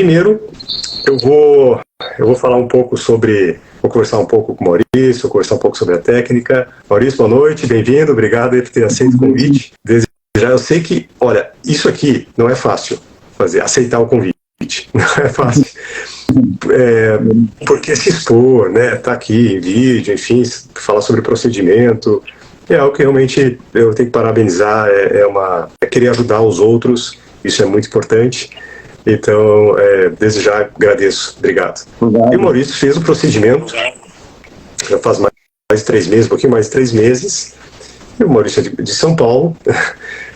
primeiro eu vou falar um pouco vou conversar um pouco com o Maurício, conversar um pouco sobre a técnica. Maurício, boa noite, bem-vindo, obrigado por ter aceito o convite. Desde já eu sei que, olha, isso aqui não é fácil fazer, aceitar o convite, não é fácil. Porque se expor, né, tá aqui em vídeo, enfim, falar sobre procedimento, é algo que realmente eu tenho que parabenizar, é querer ajudar os outros, isso é muito importante. Então, desde já agradeço, obrigado. E o Maurício fez o procedimento, já faz mais de 3 meses, um pouquinho mais de 3 meses, e o Maurício é de São Paulo.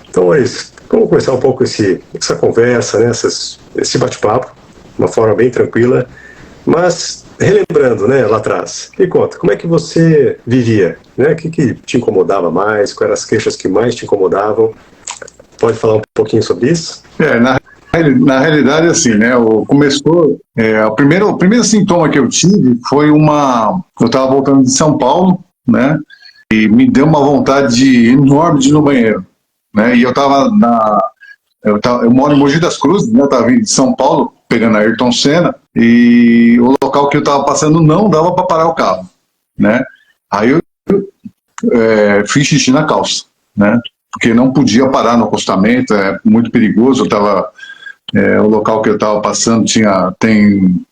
Então, Maurício, vamos começar um pouco essa conversa, né, esse bate-papo, de uma forma bem tranquila, mas relembrando, né, lá atrás, me conta, como é que você vivia, né, o que te incomodava mais, quais eram as queixas que mais te incomodavam? Pode falar um pouquinho sobre isso? Na realidade, assim, né, começou, o primeiro sintoma que eu tive foi eu estava voltando de São Paulo, né, e me deu uma vontade enorme de ir no banheiro, né, e eu moro em Mogi das Cruzes, né, eu estava vindo de São Paulo, pegando a Ayrton Senna, e o local que eu estava passando não dava para parar o carro, né, aí eu fiz xixi na calça, né, porque não podia parar no acostamento, é muito perigoso, o local que eu estava passando tem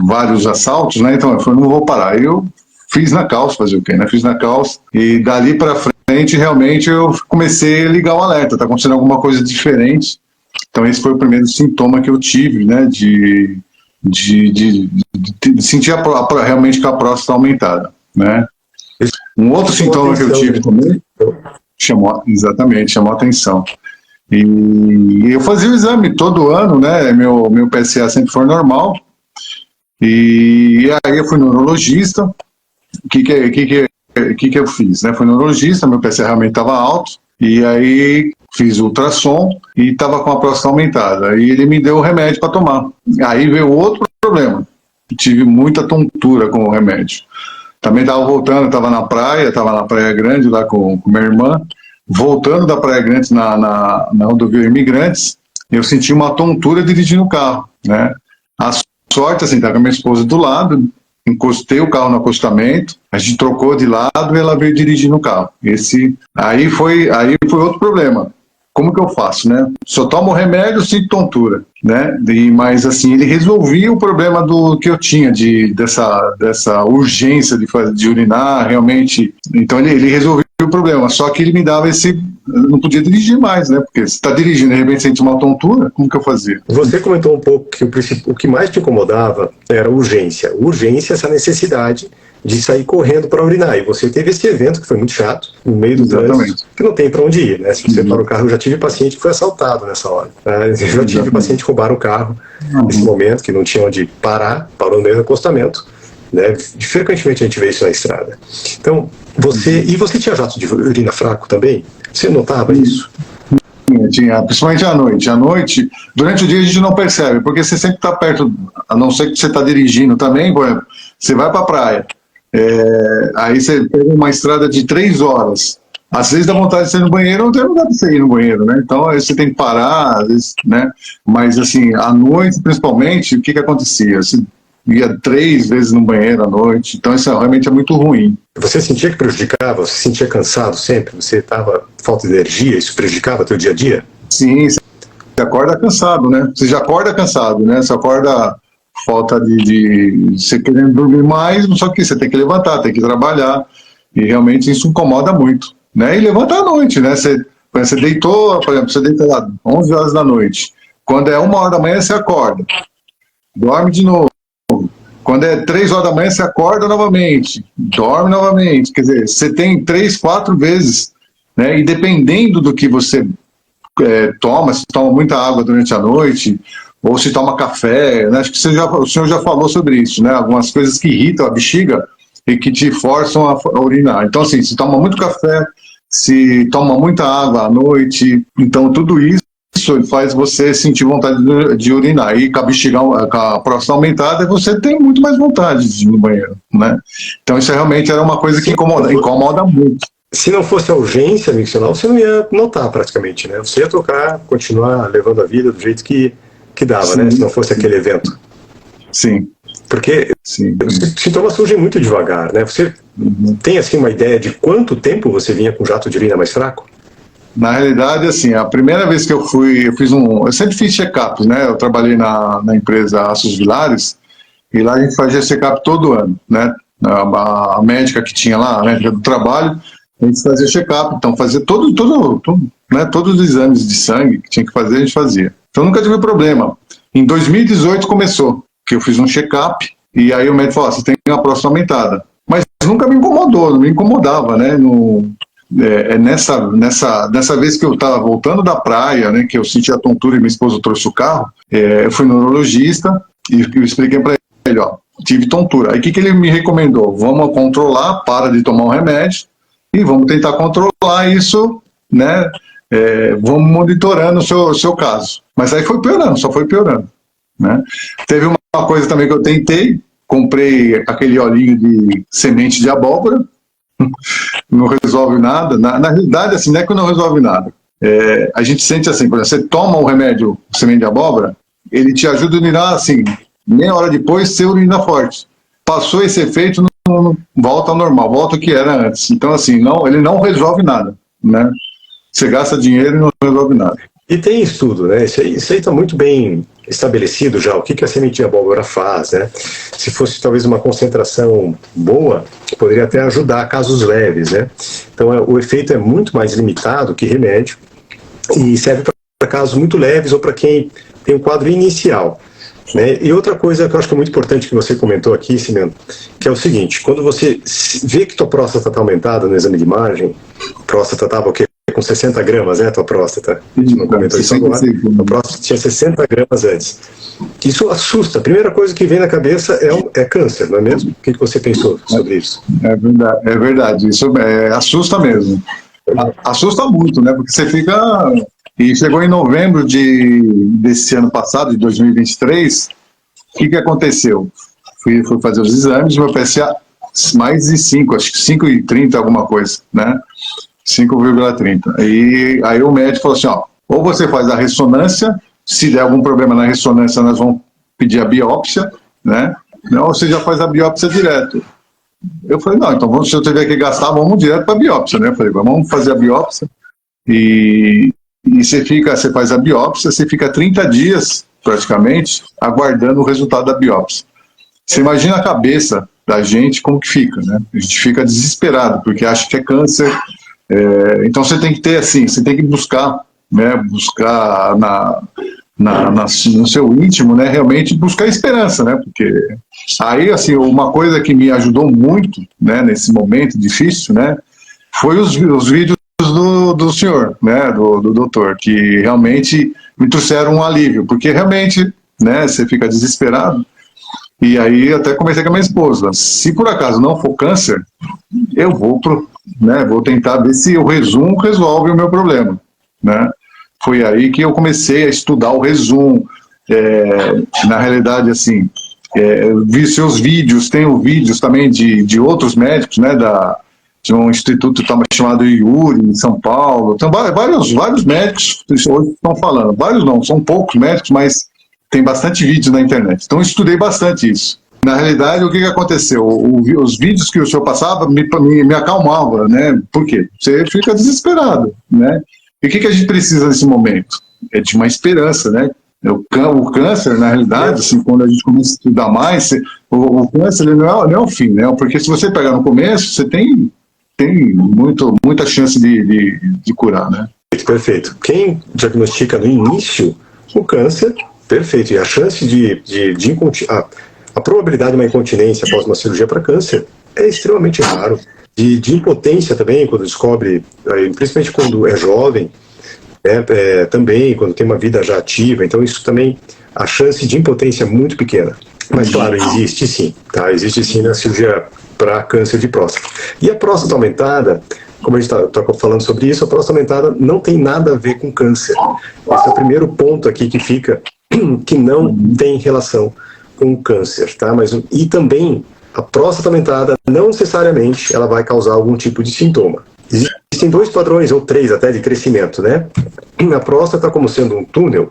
vários assaltos, né? Então eu falei, não vou parar. Eu fiz na calça, fazer o quê, né? Fiz na calça e dali para frente realmente eu comecei a ligar o alerta, tá acontecendo alguma coisa diferente. Então esse foi o primeiro sintoma que eu tive, né? De sentir realmente que a próstata está aumentada, né? Um outro sintoma que eu tive também chamou a atenção. E eu fazia o exame todo ano, né? Meu PSA sempre foi normal. E aí eu fui no neurologista. O que eu fiz, né? Fui no neurologista, meu PSA realmente estava alto. E aí fiz ultrassom e estava com a próstata aumentada. E ele me deu o remédio para tomar. Aí veio outro problema. Tive muita tontura com o remédio. Também estava voltando, estava na Praia Grande lá com minha irmã. Voltando da Praia Grande na rodovia Imigrantes, eu senti uma tontura dirigindo o carro, né? A sorte, assim, estava com a minha esposa do lado, encostei o carro no acostamento, a gente trocou de lado e ela veio dirigindo o carro. Aí foi outro problema. Como que eu faço, né? Se eu tomo remédio, eu sinto tontura, né? Mas, assim, ele resolvia o problema que eu tinha, dessa urgência de urinar, realmente. Então, ele resolveu o problema, só que ele me dava não podia dirigir mais, né? Porque se está dirigindo e de repente sente uma tontura, como que eu fazia? Você comentou um pouco que o que mais te incomodava era a urgência. Urgência, essa necessidade de sair correndo para urinar. E você teve esse evento que foi muito chato, no meio do trânsito, que não tem para onde ir, né? Se você para o carro, eu já tive paciente que foi assaltado nessa hora. Eu já tive paciente que roubaram o carro nesse momento, que não tinha onde parar, parou no meio do acostamento. Né? Frequentemente a gente vê isso na estrada. Então, você tinha jato de urina fraco também? Você notava isso? Tinha, principalmente à noite. À noite, durante o dia a gente não percebe, porque você sempre está perto, a não ser que você está dirigindo também, por exemplo, você vai para a praia, aí você pega uma estrada de 3 horas, às vezes dá vontade de ir no banheiro, não tem lugar para você ir no banheiro, né? Então aí você tem que parar, às vezes, né? Mas assim, à noite, principalmente, o que acontecia? Você ia 3 vezes no banheiro à noite, então isso realmente é muito ruim. Você sentia que prejudicava? Você sentia cansado sempre? Você estava falta de energia? Isso prejudicava teu dia a dia? Sim, você acorda cansado, né? Você já acorda cansado, né? Você acorda falta de você querendo dormir mais, só que você tem que levantar, tem que trabalhar, e realmente isso incomoda muito, né? E levanta à noite, né? Você deitou, por exemplo, você deita lá 11 horas da noite, quando é 1 hora da manhã você acorda, dorme de novo. Quando é 3 horas da manhã, você acorda novamente, dorme novamente. Quer dizer, você tem 3, 4 vezes, né? E dependendo do que você toma, se toma muita água durante a noite, ou se toma café, né? Acho que o senhor já falou sobre isso, né? Algumas coisas que irritam a bexiga e que te forçam a urinar. Então, assim, se toma muito café, se toma muita água à noite, então tudo isso faz você sentir vontade de urinar. E com a bexiga, com a próstata aumentada, você tem muito mais vontade de ir no banheiro, né? Então isso realmente era uma coisa que incomoda muito. Se não fosse a urgência miccional, você não ia notar praticamente, né? Você ia tocar, continuar levando a vida do jeito que que dava, Sim. né? Se não fosse aquele evento. Sim. Porque Sim. os sintomas surgem muito devagar, né? Você tem, assim, uma ideia de quanto tempo você vinha com jato de urina mais fraco? Na realidade, assim, a primeira vez que eu fui, eu sempre fiz check-ups, né? Eu trabalhei na empresa Aços Vilares, e lá a gente fazia check-up todo ano, né? A médica que tinha lá, a médica do trabalho, a gente fazia check-up, então fazia todos os exames de sangue que tinha que fazer, a gente fazia. Então nunca tive problema. Em 2018 começou, que eu fiz um check-up, e aí o médico falou, você tem uma próstata aumentada. Mas nunca me incomodou, não me incomodava, né? Nessa vez que eu estava voltando da praia, né, que eu senti a tontura e minha esposa trouxe o carro, eu fui no neurologista e eu expliquei para ele, ó, tive tontura. Aí o que ele me recomendou? Vamos controlar, para de tomar um remédio e vamos tentar controlar isso, né? Vamos monitorando o seu caso. Mas aí foi piorando, só foi piorando, né? Teve uma coisa também que eu tentei, comprei aquele olhinho de semente de abóbora, não resolve nada. Na realidade, assim, não é que não resolve nada. A gente sente assim, por exemplo, você toma um remédio, semente de abóbora, ele te ajuda a urinar, assim, meia hora depois, você urina forte. Passou esse efeito, não volta ao normal, volta o que era antes. Então, assim, ele não resolve nada, né? Você gasta dinheiro e não resolve nada. E tem estudo, né? Isso aí está muito bem estabelecido já, o que a semente de abóbora faz, né? Se fosse talvez uma concentração boa, poderia até ajudar casos leves, né? Então o efeito é muito mais limitado que remédio e serve para casos muito leves ou para quem tem um quadro inicial, né? E outra coisa que eu acho que é muito importante que você comentou aqui, Cimento, que é o seguinte, quando você vê que tua próstata está aumentada no exame de imagem, a próstata estava o quê? Com 60 gramas, né, tua próstata? A gente não comentou isso agora. A próstata tinha 60 gramas antes. Isso assusta. A primeira coisa que vem na cabeça é câncer, não é mesmo? O que você pensou sobre isso? É verdade. Isso assusta mesmo. Assusta muito, né? Porque você fica... E chegou em novembro desse ano passado, de 2023, o que aconteceu? Fui fazer os exames, meu PSA mais de 5, acho que 5,30 alguma coisa, né? 5,30. E aí o médico falou assim, ó, ou você faz a ressonância, se der algum problema na ressonância, nós vamos pedir a biópsia, né? Ou você já faz a biópsia direto. Eu falei, não, então se eu tiver que gastar, vamos direto para a biópsia, né? Eu falei, vamos fazer a biópsia e você faz a biópsia, você fica 30 dias, praticamente, aguardando o resultado da biópsia. Você imagina a cabeça da gente, como que fica, né? A gente fica desesperado, porque acha que é câncer. Então você tem que ter assim, você tem que buscar, né, buscar no seu íntimo, né, realmente buscar esperança, né, porque aí assim, uma coisa que me ajudou muito, né, nesse momento difícil, né, foi os vídeos do senhor, né, do doutor, que realmente me trouxeram um alívio, porque realmente, né, você fica desesperado. E aí até comecei com a minha esposa, se por acaso não for câncer, eu vou tentar ver se o resumo resolve o meu problema, né? Foi aí que eu comecei a estudar o resumo, na realidade, assim, vi seus vídeos, tenho vídeos também de outros médicos, né, de um instituto chamado IURI, em São Paulo, então vários médicos hoje estão falando, vários não, são poucos médicos, mas tem bastante vídeo na internet, então eu estudei bastante isso. Na realidade, o que aconteceu? Os vídeos que o senhor passava me acalmavam, né? Por quê? Você fica desesperado, né? E o que a gente precisa nesse momento? É de uma esperança, né? O câncer, na realidade, assim, quando a gente começa a estudar mais, o câncer ele não é o fim, né? Porque se você pegar no começo, você tem muita chance de curar, né? Perfeito. Quem diagnostica no início o câncer, perfeito. E a chance a probabilidade de uma incontinência após uma cirurgia para câncer é extremamente raro. De impotência também, quando descobre, principalmente quando é jovem, também quando tem uma vida já ativa, então isso também, a chance de impotência é muito pequena. Mas claro, existe sim, tá? Existe sim na cirurgia para câncer de próstata. E a próstata aumentada, como a gente está falando sobre isso, a próstata aumentada não tem nada a ver com câncer. Esse é o primeiro ponto aqui que fica, que não tem relação com câncer, tá? E também a próstata aumentada não necessariamente ela vai causar algum tipo de sintoma. Existem 2 padrões, ou 3 até, de crescimento, né? A próstata como sendo um túnel,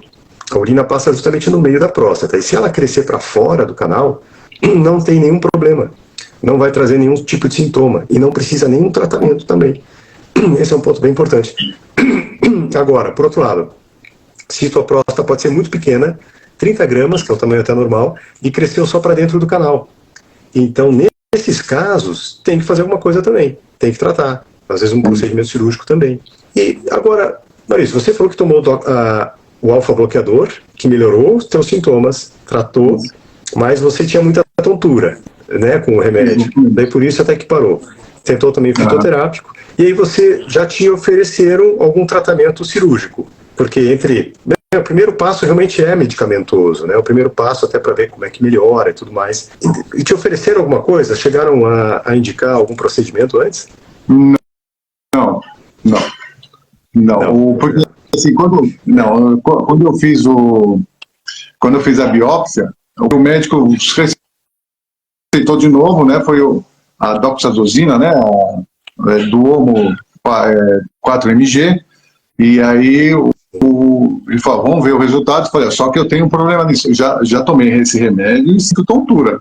A urina passa justamente no meio da próstata. E se ela crescer para fora do canal, não tem nenhum problema. Não vai trazer nenhum tipo de sintoma. E não precisa nenhum tratamento também. Esse é um ponto bem importante. Agora, por outro lado, se tua próstata pode ser muito pequena, 30 gramas, que é o tamanho até normal, e cresceu só para dentro do canal. Então, nesses casos, tem que fazer alguma coisa também. Tem que tratar. Às vezes um procedimento cirúrgico também. E agora, Maurício, você falou que tomou o alfa-bloqueador, que melhorou os teus sintomas, tratou, mas você tinha muita tontura, né, com o remédio. Daí por isso até que parou. Tentou também fitoterápico. E aí você já te ofereceram algum tratamento cirúrgico. Porque o primeiro passo realmente é medicamentoso, né? O primeiro passo até para ver como é que melhora e tudo mais. E te ofereceram alguma coisa? Chegaram a indicar algum procedimento antes? Não. Porque assim, quando eu fiz a biópsia, o médico receitou de novo, né? Foi a doxazosina, né? Do Homo 4-MG, e aí ele falou, vamos ver o resultado. Eu falei, só que eu tenho um problema nisso, eu já tomei esse remédio e sinto tontura,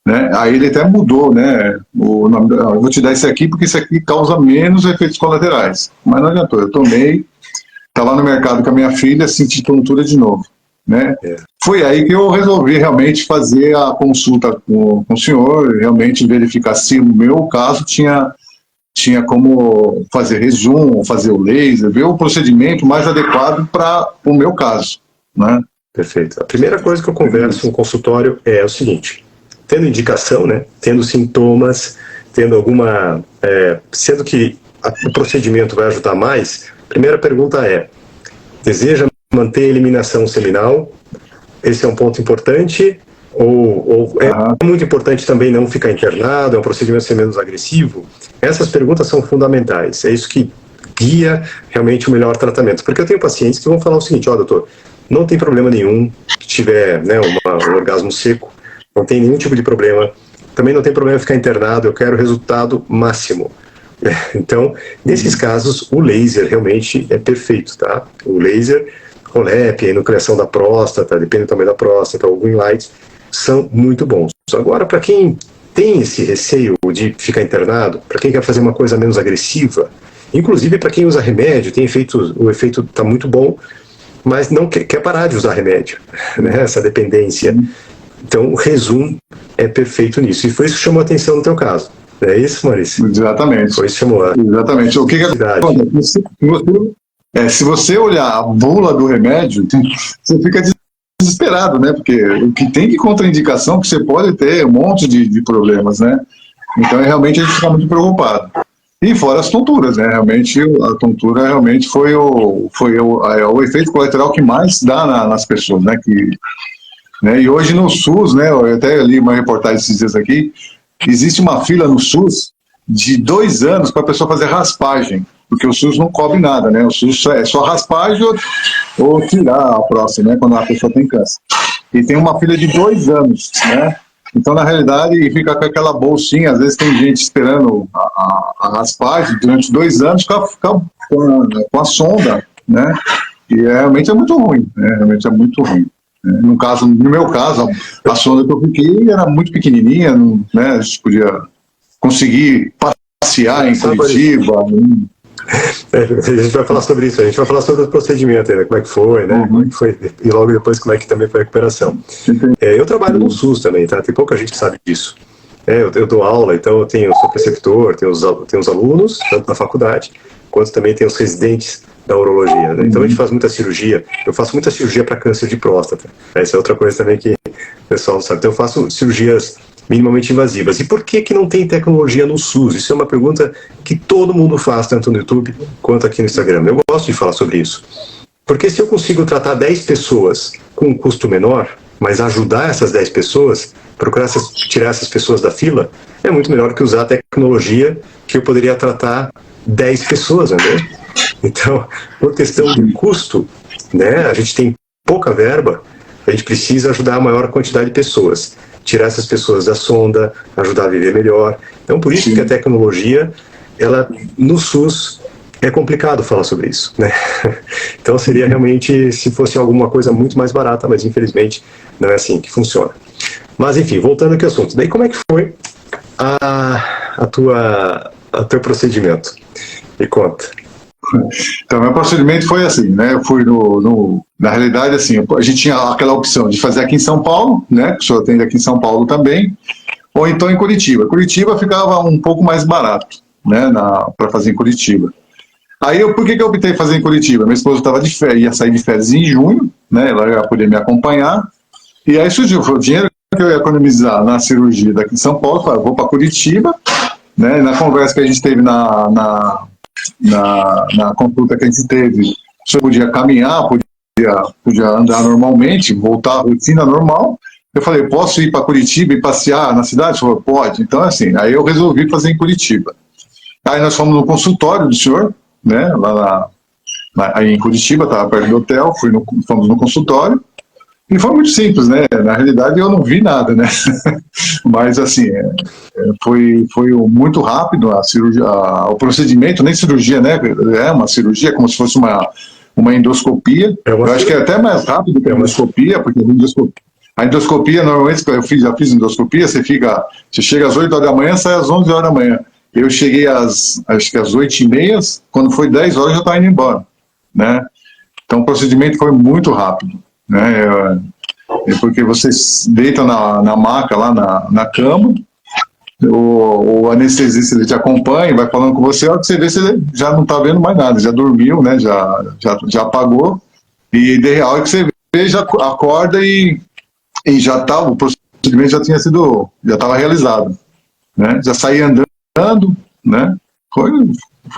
né? Aí ele até mudou, né? Eu vou te dar esse aqui porque esse aqui causa menos efeitos colaterais, mas não adiantou, eu tomei, estava no mercado com a minha filha, senti tontura de novo, né? Foi aí que eu resolvi realmente fazer a consulta com o senhor, realmente verificar se o meu caso tinha como fazer resumo, fazer o laser, ver o procedimento mais adequado para o meu caso, né? Perfeito. A primeira coisa que eu converso no consultório é o seguinte: tendo indicação, né, tendo sintomas, tendo alguma... sendo que o procedimento vai ajudar mais, a primeira pergunta é: deseja manter a eliminação seminal? Esse é um ponto importante? Ou é muito importante também não ficar internado, é um procedimento ser menos agressivo? Essas perguntas são fundamentais. É isso que guia realmente o melhor tratamento. Porque eu tenho pacientes que vão falar o seguinte: doutor, não tem problema nenhum que tiver, né, um orgasmo seco, não tem nenhum tipo de problema, também não tem problema ficar internado, eu quero resultado máximo. Então, nesses casos, o laser realmente é perfeito, tá? O laser, com LEP, a enucleação da próstata, depende do tamanho da próstata, ou green light, são muito bons. Agora, para quem tem esse receio de ficar internado, para quem quer fazer uma coisa menos agressiva, inclusive para quem usa remédio, o efeito está muito bom, mas não quer parar de usar remédio, né? Essa dependência. Então, o resumo é perfeito nisso. E foi isso que chamou a atenção no teu caso. É isso, Maurício? Exatamente. Foi isso que chamou a... Exatamente. O que acontece? Se você olhar a bula do remédio, você fica desesperado, né? Porque o que tem de contraindicação, que você pode ter um monte de problemas, né? Então, realmente, a gente fica muito preocupado. E fora as tonturas, né? Realmente, a tontura realmente foi o efeito colateral que mais dá nas pessoas, né? Né? E hoje no SUS, né? Eu até li uma reportagem esses dias aqui, existe uma fila no SUS de 2 anos para a pessoa fazer raspagem, porque o SUS não cobre nada, né? O SUS é só raspagem ou tirar a próstata, né? Quando a pessoa tem câncer. E tem uma fila de 2 anos, né? Então, na realidade, fica com aquela bolsinha, às vezes tem gente esperando a raspagem durante 2 anos com a sonda, né? E realmente é muito ruim, né? Realmente é muito ruim. No meu caso, a sonda que eu fiquei era muito pequenininha, né? A gente podia conseguir passear em Curitiba. A gente vai falar sobre isso, a gente vai falar sobre o procedimento ainda, como é que foi, né? Como é que foi, e logo depois como é que também foi a recuperação. Eu trabalho no SUS também, tá? Tem pouca gente que sabe disso. Eu dou aula, então eu sou preceptor, tenho os alunos, tanto na faculdade, quanto também tem os residentes da urologia, né? Então a gente faz muita cirurgia, eu faço muita cirurgia para câncer de próstata. Essa é outra coisa também que o pessoal não sabe. Então eu faço cirurgias minimamente invasivas. E por que não tem tecnologia no SUS? Isso é uma pergunta que todo mundo faz, tanto no YouTube quanto aqui no Instagram. Eu gosto de falar sobre isso. Porque se eu consigo tratar 10 pessoas com um custo menor, mas ajudar essas 10 pessoas, tirar essas pessoas da fila, é muito melhor que usar a tecnologia que eu poderia tratar 10 pessoas, né? Então, por questão de custo, né, a gente tem pouca verba, a gente precisa ajudar a maior quantidade de pessoas, tirar essas pessoas da sonda, ajudar a viver melhor. Então, por isso que a tecnologia, ela no SUS é complicado falar sobre isso, né? Então seria realmente se fosse alguma coisa muito mais barata, mas infelizmente não é assim que funciona. Mas enfim, voltando aqui ao assunto. Daí como é que foi o teu procedimento? Me conta. Então, meu procedimento foi assim, né? Eu fui na realidade, assim, a gente tinha aquela opção de fazer aqui em São Paulo, né? Que o senhor atende aqui em São Paulo também, ou então em Curitiba. Curitiba ficava um pouco mais barato, né? Para fazer em Curitiba. Aí, por que eu optei em fazer em Curitiba? Minha esposa estava de férias, ia sair de férias em junho, né? Ela ia poder me acompanhar. E aí surgiu, foi o dinheiro que eu ia economizar na cirurgia daqui em São Paulo, eu falei, vou para Curitiba, né? Na conversa que a gente teve na consulta que a gente teve, o senhor podia caminhar, podia andar normalmente, voltar à rotina normal. Eu falei, posso ir para Curitiba e passear na cidade? O senhor pode. Então, assim, aí eu resolvi fazer em Curitiba. Aí nós fomos no consultório do senhor, né, aí em Curitiba, estava perto do hotel, fomos no consultório, e foi muito simples, né, na realidade eu não vi nada, né, mas assim, foi muito rápido a cirurgia, o procedimento, nem cirurgia, né, é uma cirurgia, como se fosse uma endoscopia, eu acho que é até mais rápido que a endoscopia, porque a endoscopia, normalmente, já fiz endoscopia, você chega às 8 horas da manhã, sai às 11 horas da manhã. Eu cheguei acho que às 8h30, quando foi 10 horas eu já estava indo embora, né? Então o procedimento foi muito rápido, né? Porque você deita na maca lá na cama, o anestesista ele te acompanha, vai falando com você, a hora que você vê, você já não está vendo mais nada, já dormiu, né? Já apagou, e a hora que você vê, já acorda e já tá, o procedimento já estava realizado, né? Já saí andando, né? Foi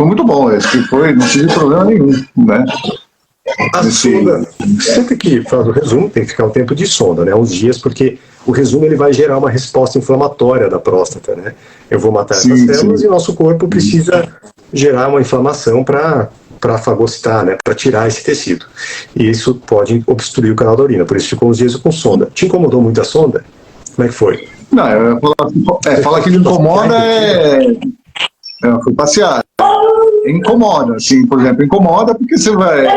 muito bom, não tive problema nenhum, né? A sonda, sempre que faz o resumo, tem que ficar um tempo de sonda, né? Uns dias, porque o resumo ele vai gerar uma resposta inflamatória da próstata, né? Eu vou matar essas células e nosso corpo precisa gerar uma inflamação para fagocitar, né? Para tirar esse tecido. E isso pode obstruir o canal da urina, por isso ficou uns dias com sonda. Te incomodou muito a sonda? Como é que foi? Não, falar que me incomoda fui passear. Incomoda, assim, por exemplo, incomoda porque você vai,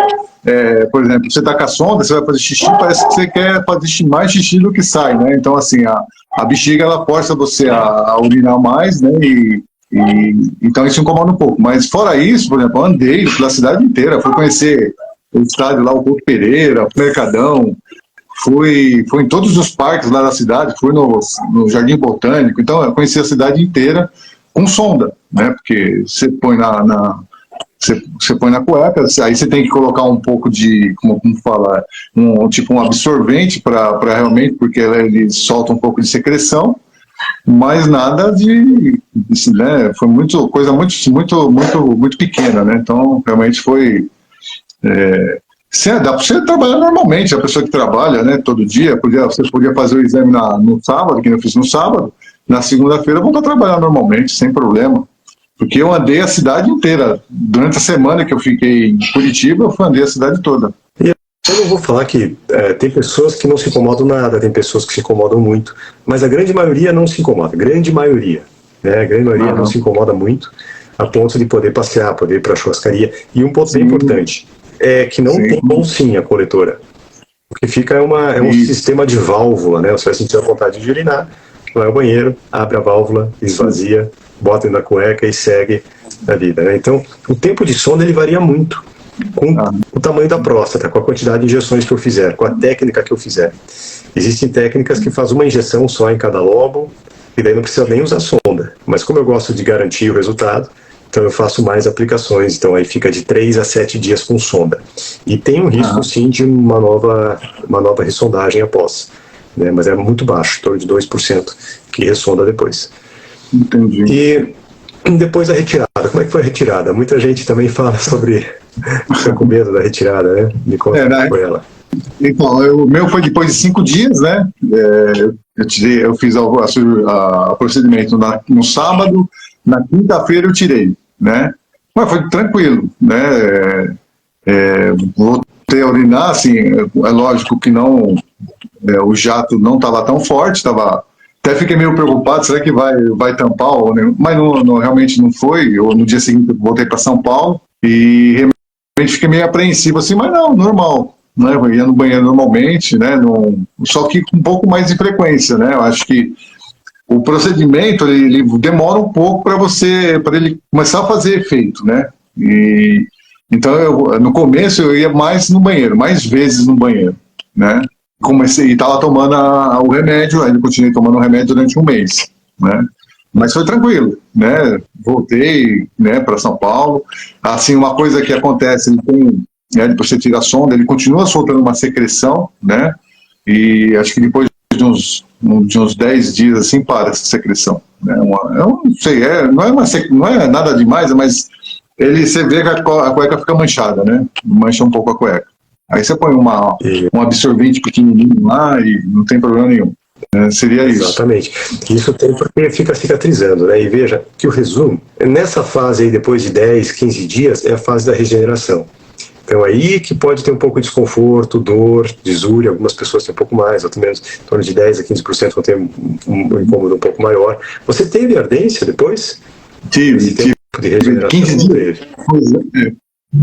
por exemplo, você tá com a sonda, você vai fazer xixi, parece que você quer fazer mais xixi do que sai, né? Então, assim, a bexiga, ela força você a urinar mais, né? Então isso incomoda um pouco. Mas fora isso, por exemplo, eu andei pela cidade inteira, fui conhecer o estádio lá, o Couto Pereira, o Mercadão, fui em todos os parques lá da cidade, fui no Jardim Botânico, então eu conheci a cidade inteira com sonda, né? Porque você põe você põe na cueca, aí você tem que colocar um pouco de, como falar, tipo um absorvente para realmente, porque ele solta um pouco de secreção, mas nada né? Foi coisa muito pequena, né? Então realmente foi dá para você trabalhar normalmente, a pessoa que trabalha, né, todo dia, você podia fazer o exame no sábado, que eu fiz no sábado, na segunda-feira voltar a trabalhar normalmente, sem problema. Porque eu andei a cidade inteira. Durante a semana que eu fiquei em Curitiba, eu andei a cidade toda. E eu não vou falar que tem pessoas que não se incomodam nada, tem pessoas que se incomodam muito, mas a grande maioria não se incomoda, grande maioria, né? A grande maioria não se incomoda muito, a ponto de poder passear, poder ir para a churrascaria. E um ponto bem importante, é que não tem bolsinha coletora. O que fica é um sistema de válvula, né? Você vai sentir a vontade de urinar, vai ao banheiro, abre a válvula, esvazia, bota na cueca e segue a vida, né? Então, o tempo de sonda ele varia muito com o tamanho da próstata, com a quantidade de injeções que eu fizer, com a técnica que eu fizer. Existem técnicas que fazem uma injeção só em cada lobo, e daí não precisa nem usar sonda. Mas como eu gosto de garantir o resultado, então eu faço mais aplicações, então aí fica de 3 a 7 dias com sonda. E tem um risco, sim, de uma nova ressondagem após, né? Mas é muito baixo, em torno de 2% que ressonda depois. Entendi. E depois da retirada, como é que foi a retirada? Muita gente também fala sobre fica com medo da retirada, né? Me conta como foi ela. Então, o meu foi depois de 5 dias, né? Eu fiz o procedimento no sábado, na quinta-feira eu tirei, né? Mas foi tranquilo, né? Voltei a urinar, assim, é lógico que não, o jato não estava tão forte, até fiquei meio preocupado, será que vai tampar? Mas realmente não foi. No dia seguinte eu voltei para São Paulo E realmente fiquei meio apreensivo assim, mas não, normal. Né? Eu ia no banheiro normalmente, né? Só que com um pouco mais de frequência, né? Eu acho que o procedimento ele demora um pouco para ele começar a fazer efeito, né? E então no começo eu ia mais no banheiro, mais vezes no banheiro, né? Comecei e estava tomando o remédio, ainda continuei tomando o remédio durante um mês, né? Mas foi tranquilo, né? Voltei, né, para São Paulo. Assim, uma coisa que acontece, ele tem, né, depois você tira a sonda, ele continua soltando uma secreção, né? E acho que depois de uns 10 dias assim para essa secreção, né? Eu não sei, não é nada demais, mas você vê que a cueca fica manchada, né? Mancha um pouco a cueca. Aí você põe um absorvente pequenininho lá e não tem problema nenhum. Seria isso. Exatamente. Isso tem porque fica cicatrizando, né? E veja que o resumo, nessa fase aí, depois de 10, 15 dias, é a fase da regeneração. Então aí que pode ter um pouco de desconforto, dor, disúria, algumas pessoas têm um pouco mais, outras menos, em torno de 10 a 15% vão ter um incômodo um pouco maior. Você teve ardência depois? Tive. De regeneração 15 dias.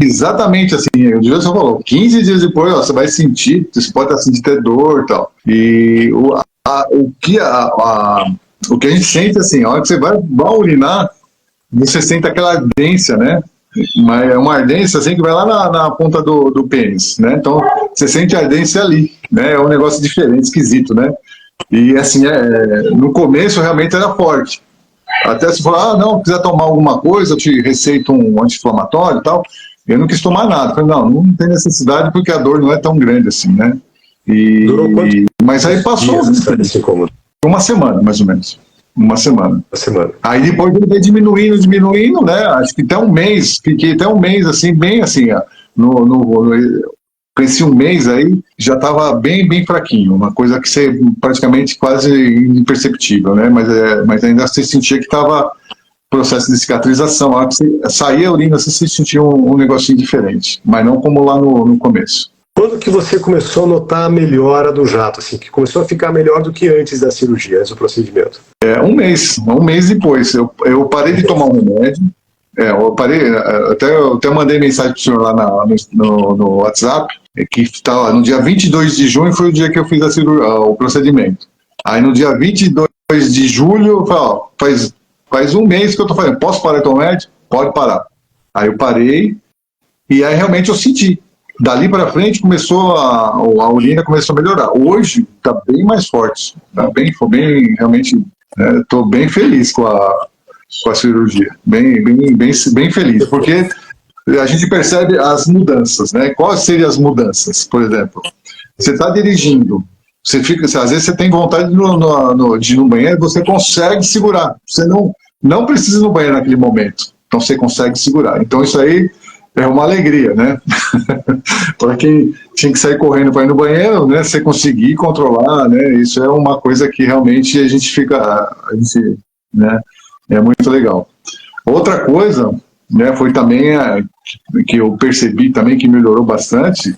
Exatamente assim, o José falou, 15 dias depois, ó, você vai sentir, você pode sentir ter dor e tal. E o que a gente sente assim, a hora que você vai urinar, você sente aquela ardência, né? Mas é uma ardência assim que vai lá na ponta do pênis, né? Então você sente a ardência ali, né? É um negócio diferente, esquisito, né? E assim, no começo realmente era forte. Até se falar, não, quiser tomar alguma coisa, eu te receito um anti-inflamatório e tal. Eu não quis tomar nada. Falei, não tem necessidade porque a dor não é tão grande assim, né? Durou quanto? Mas aí passou uma semana, mais ou menos. Uma semana. Aí depois ele vai diminuindo, né? Acho que até um mês, fiquei até um mês assim, bem assim, ó, com esse um mês aí, já estava bem fraquinho, uma coisa que você praticamente quase imperceptível, né? Mas ainda você sentia que estava processo de cicatrização, a hora que você saía a urina, você sentia um negocinho diferente, mas não como lá no começo. Quando que você começou a notar a melhora do jato, assim, que começou a ficar melhor do que antes da cirurgia, antes do procedimento? Um mês depois, eu parei de tomar um remédio, eu parei, eu até mandei mensagem para o senhor lá no WhatsApp, que tá, no dia 22 de junho foi o dia que eu fiz o procedimento. Aí no dia 22 de julho, eu falei, ó, faz um mês que eu estou fazendo, posso parar de tomar remédio? Pode parar. Aí eu parei, e aí realmente eu senti. Dali para frente a urina começou a melhorar. Hoje está bem mais forte, foi bem realmente, estou bem feliz com a cirurgia, bem feliz, porque a gente percebe as mudanças, né? Quais seriam as mudanças? Por exemplo, você está dirigindo, às vezes você tem vontade de ir no banheiro, você consegue segurar, você não precisa ir no banheiro naquele momento, então você consegue segurar. Então isso aí é uma alegria, né? Para quem tinha que sair correndo para ir no banheiro, né? Você conseguir controlar, né? Isso é uma coisa que realmente a gente, né? É muito legal. Outra coisa, né? Foi também que eu percebi também que melhorou bastante,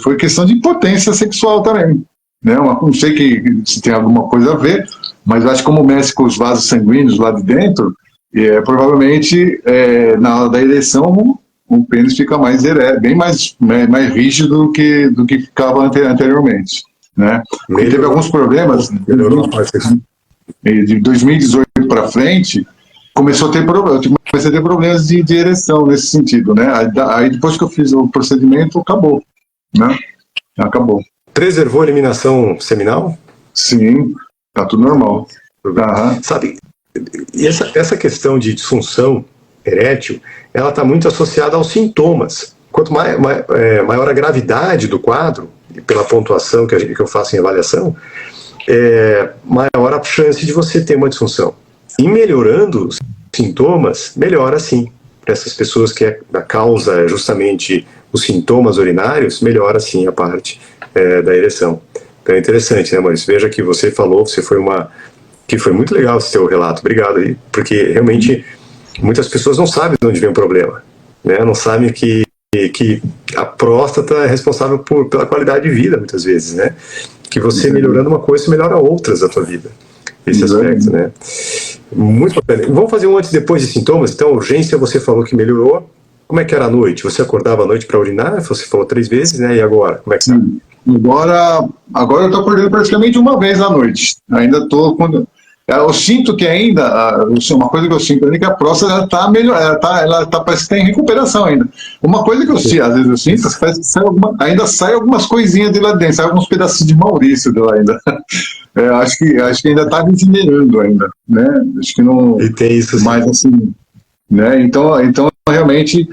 foi questão de potência sexual também, né? Não sei se tem alguma coisa a ver, mas acho que como mexe com os vasos sanguíneos lá de dentro, provavelmente na hora da ereção o pênis fica mais bem mais rígido do que ficava anteriormente, né? Porque teve alguns problemas de 2018 para frente, comecei a ter problemas de ereção nesse sentido, né? Aí depois que eu fiz o procedimento, acabou, né? Acabou. Preservou a eliminação seminal? Sim, tá tudo normal. Sabe, e essa questão de disfunção erétil, ela está muito associada aos sintomas. Quanto maior a gravidade do quadro, pela pontuação que eu faço em avaliação, maior a chance de você ter uma disfunção. E melhorando os sintomas, melhora sim. Para essas pessoas que a causa é justamente os sintomas urinários, melhora sim a parte da ereção. Então é interessante, né, Maurício? Veja que você falou, que foi muito legal esse seu relato. Obrigado aí, porque realmente muitas pessoas não sabem de onde vem o problema, né? Não sabem que a próstata é responsável pela qualidade de vida, muitas vezes, né? Que você melhorando uma coisa, você melhora outras da tua vida. Esse aspecto, né? Muito bacana. Vamos fazer um antes e depois de sintomas. Então, urgência, você falou que melhorou. como é que era à noite? Você acordava à noite para urinar? Você falou 3 vezes, né? E agora? Como é que tá? Agora eu estou acordando praticamente uma vez à noite. Ainda estou quando eu sinto que ainda uma coisa que eu sinto ainda é que a próstata está melhor, ela tá, parece que está em recuperação ainda. Uma coisa que eu sinto, às vezes eu sinto, parece que ainda sai algumas coisinhas de lá dentro, sai alguns pedacinhos de Maurício de lá ainda. Acho que ainda está regenerando ainda, né? Acho que não. E tem isso, sim. Mas assim, né? Então realmente.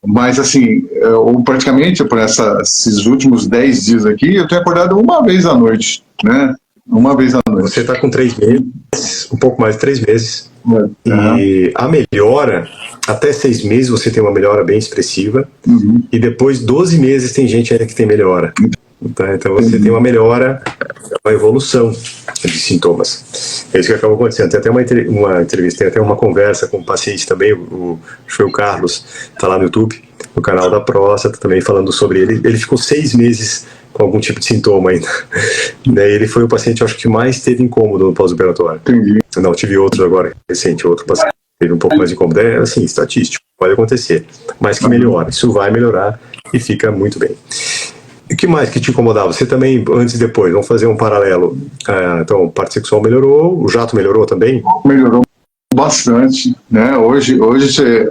Mas, assim, eu praticamente, por esses últimos 10 dias aqui, eu tenho acordado uma vez à noite, né? Uma vez à noite. Você está com 3 meses, um pouco mais de 3 meses. Uhum. E a melhora, até 6 meses você tem uma melhora bem expressiva. Uhum. E depois, 12 meses, tem gente ainda que tem melhora. Então você tem uma melhora, uma evolução de sintomas. É isso que acabou acontecendo. Tem até uma entrevista, tem até uma conversa com um paciente também, foi o Carlos, está lá no YouTube, no canal da próstata, também falando sobre ele. Ele ficou 6 meses com algum tipo de sintoma ainda. Ele foi o paciente, acho que mais teve incômodo no pós-operatório. Não, tive outro agora, recente, outro paciente teve um pouco mais de incômodo. É assim, estatístico, pode acontecer. Mas que melhora, isso vai melhorar e fica muito bem. E o que mais que te incomodava? Você também, antes e depois, vamos fazer um paralelo. Então, parte sexual melhorou, o jato melhorou também? Melhorou bastante, né? Hoje você,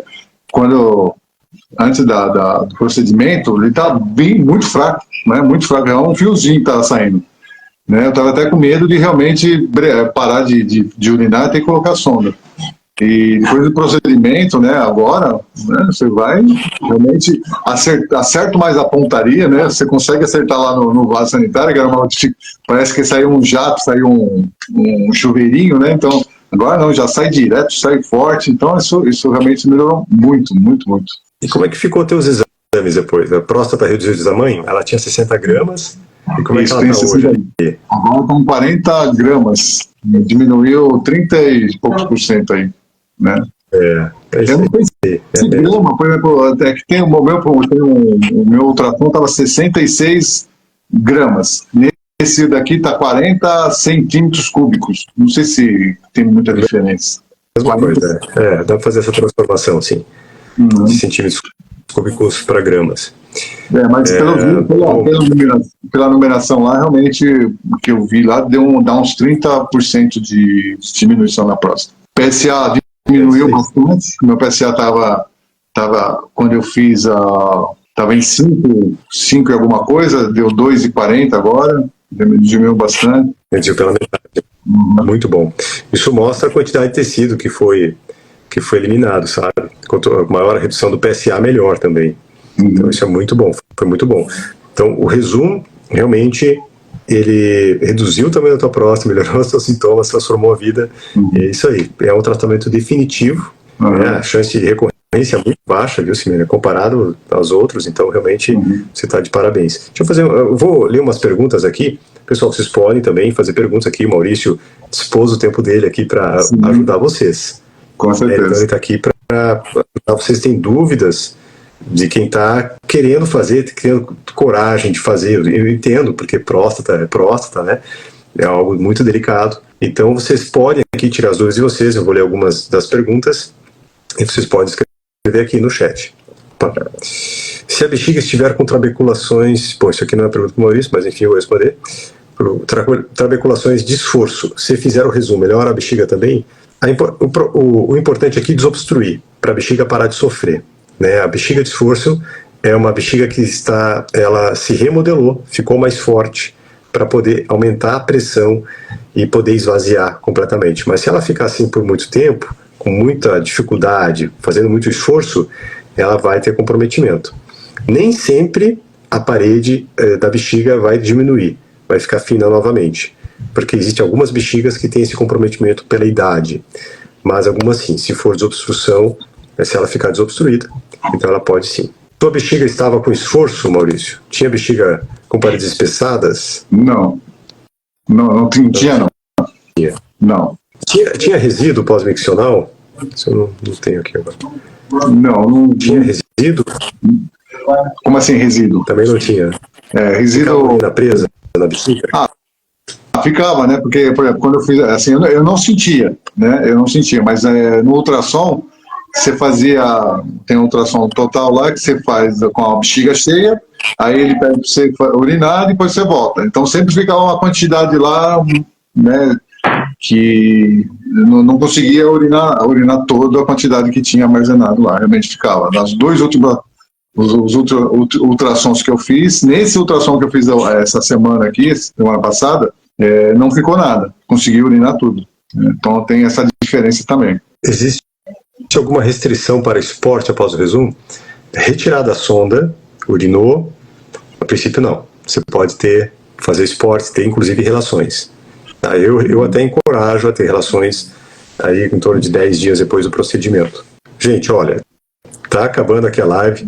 antes do procedimento, ele tá bem, muito fraco, né? Muito fraco, é um fiozinho que tava saindo. Né? Eu estava até com medo de realmente parar de urinar e ter que colocar sonda. E depois do procedimento, né, agora, né, você vai realmente acerta mais a pontaria, né, você consegue acertar lá no vaso sanitário, que era parece que saiu um jato, saiu um chuveirinho, né, então agora não, já sai direto, sai forte, então isso realmente melhorou muito, muito, muito. E como é que ficou teus exames depois? A próstata reduziu de tamanho? Ela tinha 60 gramas, e como é que ela está hoje? Agora estão 40 gramas, diminuiu 30 e poucos % aí. Né? Eu não sei se grama, por exemplo, até que tem o meu ultrassom estava 66 gramas. Nesse daqui está 40 centímetros cúbicos. Não sei se tem muita diferença. Mesma coisa, dá para fazer essa transformação, sim. De centímetros cúbicos para gramas. Mas pela numeração lá, realmente, o que eu vi lá, dá uns 30% de diminuição na próstata. PSA diminuiu bastante. Meu PSA estava quando eu fiz, estava em 5 e alguma coisa, deu 2,40 agora, diminuiu bastante. Reduziu pela metade. Muito bom. Isso mostra a quantidade de tecido que foi eliminado, sabe? Quanto maior a redução do PSA, melhor também. Então isso é muito bom, foi muito bom. Então o resumo, realmente, ele reduziu o tamanho da tua próstata, melhorou os seus sintomas, transformou a vida, e é isso aí. É um tratamento definitivo, né? A chance de recorrência é muito baixa, viu, Simeone, comparado aos outros, então realmente você está de parabéns. Eu vou ler umas perguntas aqui, pessoal, vocês podem também fazer perguntas aqui, o Maurício dispôs o tempo dele aqui para ajudar vocês. Com certeza. Então ele está aqui para vocês têm dúvidas de quem está querendo fazer, tendo coragem de fazer. Eu entendo, porque próstata é próstata, né? É algo muito delicado. Então vocês podem aqui tirar as dúvidas de vocês, eu vou ler algumas das perguntas e vocês podem escrever aqui no chat. Se a bexiga estiver com trabeculações, isso aqui não é pergunta para o Maurício, mas enfim eu vou responder. Trabeculações de esforço, se fizer o resumo, melhora a bexiga também? O importante aqui é desobstruir, para a bexiga parar de sofrer. Né? A bexiga de esforço é uma bexiga que ela se remodelou, ficou mais forte para poder aumentar a pressão e poder esvaziar completamente. Mas se ela ficar assim por muito tempo, com muita dificuldade, fazendo muito esforço, ela vai ter comprometimento. Nem sempre a parede da bexiga vai diminuir, vai ficar fina novamente, porque existem algumas bexigas que têm esse comprometimento pela idade, mas algumas sim, se for desobstrução, se ela ficar desobstruída, então ela pode sim. Tua bexiga estava com esforço, Maurício? Tinha bexiga com paredes espessadas? Não tinha. Não. Tinha resíduo pós-miccional? Isso eu não tenho aqui agora. Não tinha resíduo? Como assim resíduo? Também não tinha. Resíduo na presa na bexiga? Ficava, né? Porque, por exemplo, quando eu fiz assim, eu não sentia, né? Eu não sentia, mas no ultrassom você fazia, tem um ultrassom total lá que você faz com a bexiga cheia, aí ele pede para você urinar e depois você volta. Então sempre ficava uma quantidade lá, né, que não conseguia urinar toda a quantidade que tinha armazenado lá, realmente ficava. Nas dois últimos os ultrassons que eu fiz, nesse ultrassom que eu fiz essa semana aqui, semana passada, não ficou nada, consegui urinar tudo. Então tem essa diferença também. Existe alguma restrição para esporte após o resumo? Retirada a sonda, urinou, a princípio não. Você pode fazer esporte, ter inclusive relações. Tá? Eu até encorajo a ter relações aí em torno de 10 dias depois do procedimento. Gente, olha, tá acabando aqui a live.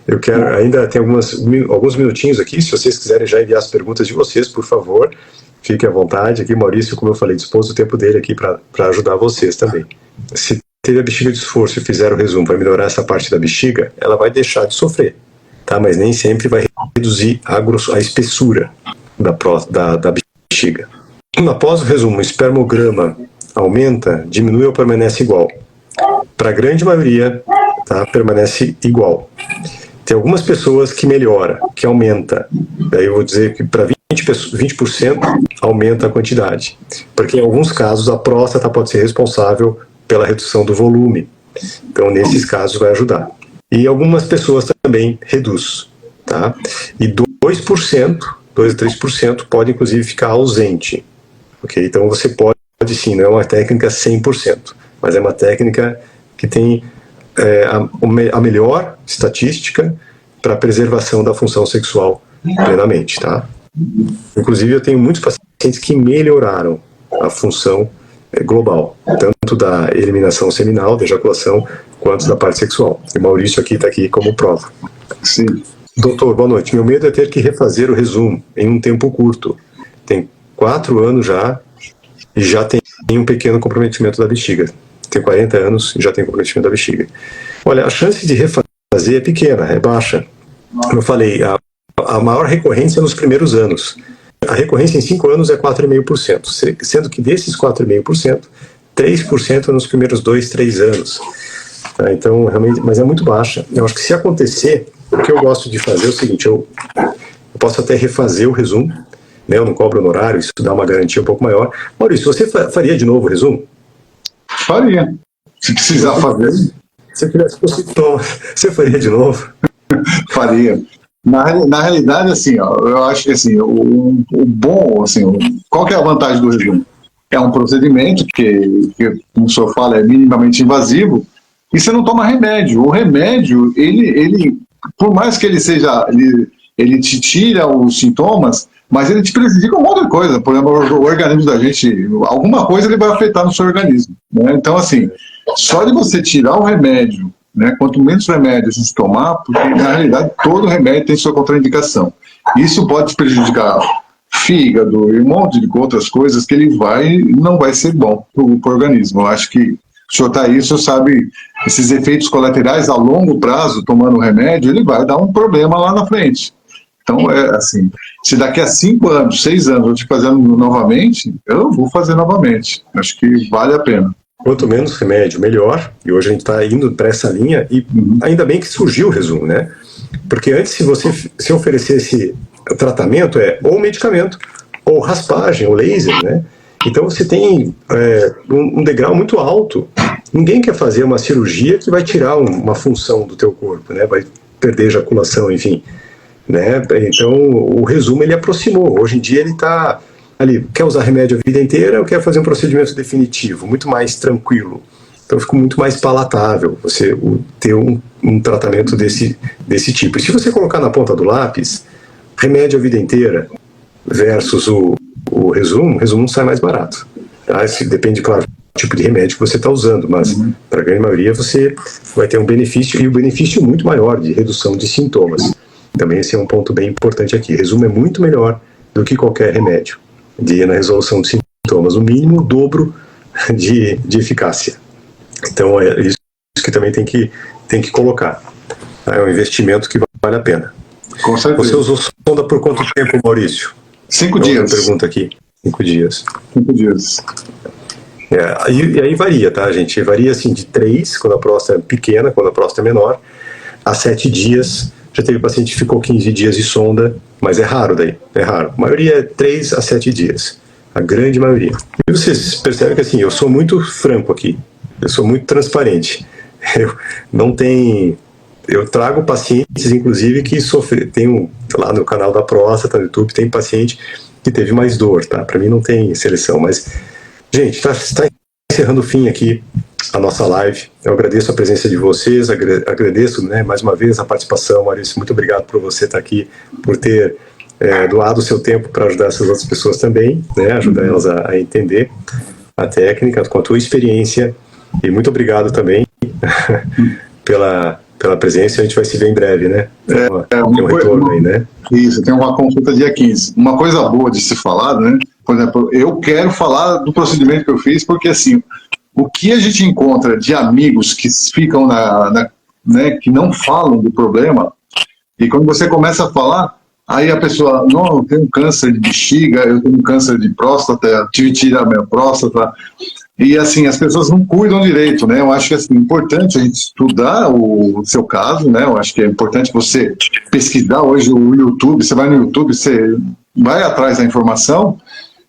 Eu quero, ainda tem alguns minutinhos aqui, se vocês quiserem já enviar as perguntas de vocês, por favor, fiquem à vontade. Aqui, Maurício, como eu falei, dispôs do tempo dele aqui para ajudar vocês também. Se teve a bexiga de esforço e fizer o resumo para melhorar essa parte da bexiga, ela vai deixar de sofrer, tá? Mas nem sempre vai reduzir a espessura da bexiga. Após o resumo, o espermograma aumenta, diminui ou permanece igual? Para a grande maioria, tá, permanece igual. Tem algumas pessoas que melhora, que aumenta. Daí eu vou dizer que para 20% aumenta a quantidade. Porque em alguns casos a próstata pode ser responsável pela redução do volume. Então nesses casos vai ajudar. E algumas pessoas também reduz. Tá? E 2 a 3% pode inclusive ficar ausente. Okay? Então você pode sim, não é uma técnica 100%, mas é uma técnica que tem a melhor estatística para a preservação da função sexual plenamente, tá? Inclusive eu tenho muitos pacientes que melhoraram a função global, tanto da eliminação seminal, da ejaculação, quanto da parte sexual. E o Maurício está aqui como prova. Sim. Doutor, boa noite. Meu medo é ter que refazer o resumo em um tempo curto. Tem 4 anos já, e já tem um pequeno comprometimento da bexiga. Tenho 40 anos e já tenho comprometimento da bexiga. Olha, a chance de refazer é pequena, é baixa. Como eu falei, a maior recorrência é nos primeiros anos. A recorrência em 5 anos é 4,5%, sendo que desses 4,5%, 3% é nos primeiros 2, 3 anos. Então, realmente, mas é muito baixa. Eu acho que se acontecer, o que eu gosto de fazer é o seguinte, eu posso até refazer o resumo, né, eu não cobro honorário, isso dá uma garantia um pouco maior. Maurício, você faria de novo o resumo? Faria. Se precisar fazer. Se tivesse possível, você faria de novo? Faria. Na realidade, assim, ó, eu acho que assim, o bom, assim, qual que é a vantagem do resumo? É um procedimento que, como o senhor fala, é minimamente invasivo, e você não toma remédio. O remédio, ele por mais que ele seja, ele te tira os sintomas, mas ele te prejudica uma outra coisa. Por exemplo, o organismo da gente, alguma coisa ele vai afetar no seu organismo, né? Então, assim, só de você tirar o remédio, né, quanto menos remédio você tomar, porque na realidade todo remédio tem sua contraindicação. Isso pode prejudicar fígado e um monte de outras coisas que não vai ser bom para o organismo. Eu acho que o senhor está aí, o senhor sabe, esses efeitos colaterais a longo prazo, tomando remédio, ele vai dar um problema lá na frente. Então, assim, se daqui a 5 anos, 6 anos eu te fazendo novamente, eu vou fazer novamente. Acho que vale a pena. Quanto menos remédio, melhor. E hoje a gente está indo para essa linha e ainda bem que surgiu o resumo, né? Porque antes, se você se oferecesse tratamento, ou medicamento, ou raspagem, ou laser, né? Então você tem um degrau muito alto. Ninguém quer fazer uma cirurgia que vai tirar uma função do teu corpo, né? Vai perder ejaculação, enfim. Né? Então o resumo ele aproximou. Hoje em dia ele está ali, quer usar remédio a vida inteira ou quer fazer um procedimento definitivo, muito mais tranquilo. Então fica muito mais palatável você ter um tratamento desse tipo. E se você colocar na ponta do lápis, remédio a vida inteira versus o resumo sai mais barato. Tá? Isso depende, claro, do tipo de remédio que você está usando, mas para a grande maioria você vai ter um benefício, e um benefício muito maior de redução de sintomas. Também esse é um ponto bem importante aqui. Resumo é muito melhor do que qualquer remédio na resolução de sintomas. No mínimo, o dobro de eficácia. Então, é isso que também tem que colocar. É um investimento que vale a pena. Com certeza. Você usou sonda por quanto tempo, Maurício? 5 dias. Pergunta aqui. 5 dias. 5 dias. E aí varia, tá, gente? Varia assim de 3, quando a próstata é pequena, quando a próstata é menor, a 7 dias. Já teve paciente que ficou 15 dias de sonda, mas é raro daí, é raro. A maioria é 3 a 7 dias, a grande maioria. E vocês percebem que assim, eu sou muito franco aqui, eu sou muito transparente. Eu trago pacientes, inclusive, que sofreram, lá no canal da próstata, no YouTube, tem paciente que teve mais dor, tá? Para mim não tem seleção, mas, gente, está encerrando o fim aqui a nossa live. Eu agradeço a presença de vocês, agradeço, né, mais uma vez a participação, Maurício, muito obrigado por você estar aqui, por ter doado o seu tempo para ajudar essas outras pessoas também, né, ajudar elas a entender a técnica, com a tua experiência, e muito obrigado também pela presença. A gente vai se ver em breve, né? Tem um retorno aí, né? Isso, tem uma consulta dia 15. Uma coisa boa de se falar, né? Por exemplo, eu quero falar do procedimento que eu fiz, porque assim, o que a gente encontra de amigos que ficam né, que não falam do problema, e quando você começa a falar, aí a pessoa, não, eu tenho câncer de bexiga, eu tenho câncer de próstata, tive que tirar a minha próstata, e assim, as pessoas não cuidam direito, né? Eu acho que assim, é importante a gente estudar o seu caso, né? Eu acho que é importante você pesquisar hoje o YouTube, você vai no YouTube, você vai atrás da informação,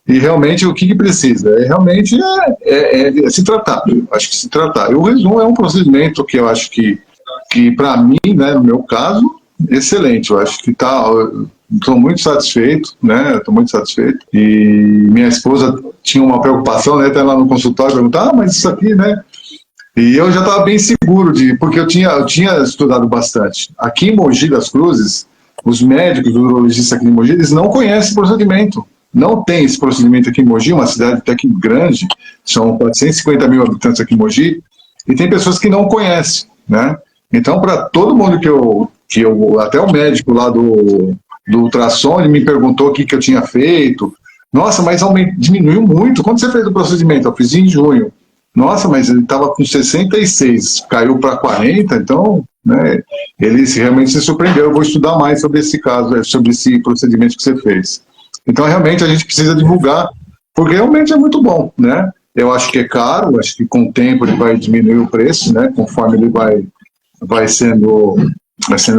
e realmente o que precisa? Realmente se tratar, acho que se tratar. E o Rezum é um procedimento que eu acho que para mim, né, no meu caso, excelente. Eu acho que estou muito satisfeito, né? Estou muito satisfeito. E minha esposa tinha uma preocupação, né? Até lá no consultório perguntar, mas isso aqui, né? E eu já estava bem seguro porque eu tinha estudado bastante. Aqui em Mogi das Cruzes, os médicos, os urologistas aqui em Mogi, eles não conhecem o procedimento. Não tem esse procedimento aqui em Mogi, uma cidade até que grande, são 450 mil habitantes aqui em Mogi, e tem pessoas que não conhecem, né? Então, para todo mundo que eu, até o médico lá do ultrassom, ele me perguntou o que eu tinha feito. Nossa, mas diminuiu muito. Quando você fez o procedimento? Eu fiz em junho. Nossa, mas ele estava com 66, caiu para 40, então, né, ele realmente se surpreendeu. Eu vou estudar mais sobre esse caso, sobre esse procedimento que você fez. Então, realmente, a gente precisa divulgar, porque realmente é muito bom, né? Eu acho que é caro, acho que com o tempo ele vai diminuir o preço, né? Conforme ele vai sendo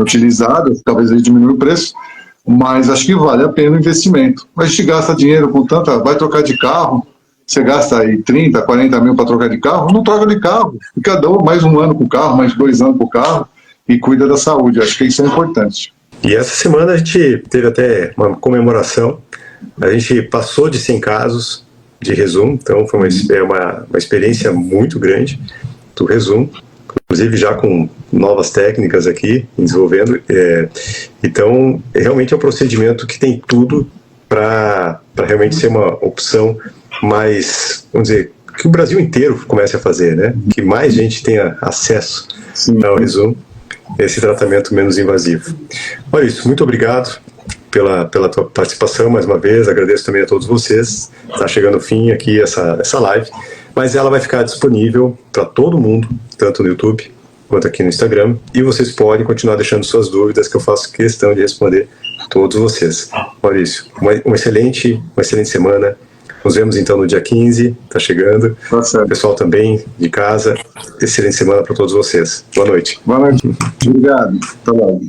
utilizado, talvez ele diminua o preço, mas acho que vale a pena o investimento. A gente gasta dinheiro com vai trocar de carro, você gasta aí 30, 40 mil para trocar de carro, não troca de carro, fica mais um ano com o carro, mais 2 anos com o carro, e cuida da saúde, acho que isso é importante. E essa semana a gente teve até uma comemoração, a gente passou de 100 casos de Rezum, então foi uma experiência muito grande do Rezum, inclusive já com novas técnicas aqui, desenvolvendo. Então, realmente é um procedimento que tem tudo para realmente ser uma opção mais, vamos dizer, que o Brasil inteiro comece a fazer, né? Que mais gente tenha acesso ao Rezum, esse tratamento menos invasivo. Maurício, muito obrigado pela tua participação mais uma vez, agradeço também a todos vocês. Está chegando ao fim aqui essa live, mas ela vai ficar disponível para todo mundo, tanto no YouTube quanto aqui no Instagram, e vocês podem continuar deixando suas dúvidas, que eu faço questão de responder todos vocês. Maurício, uma excelente semana. Nos vemos então no dia 15, tá chegando. O pessoal também de casa, excelente semana para todos vocês. Boa noite. Boa noite. Obrigado. Até logo.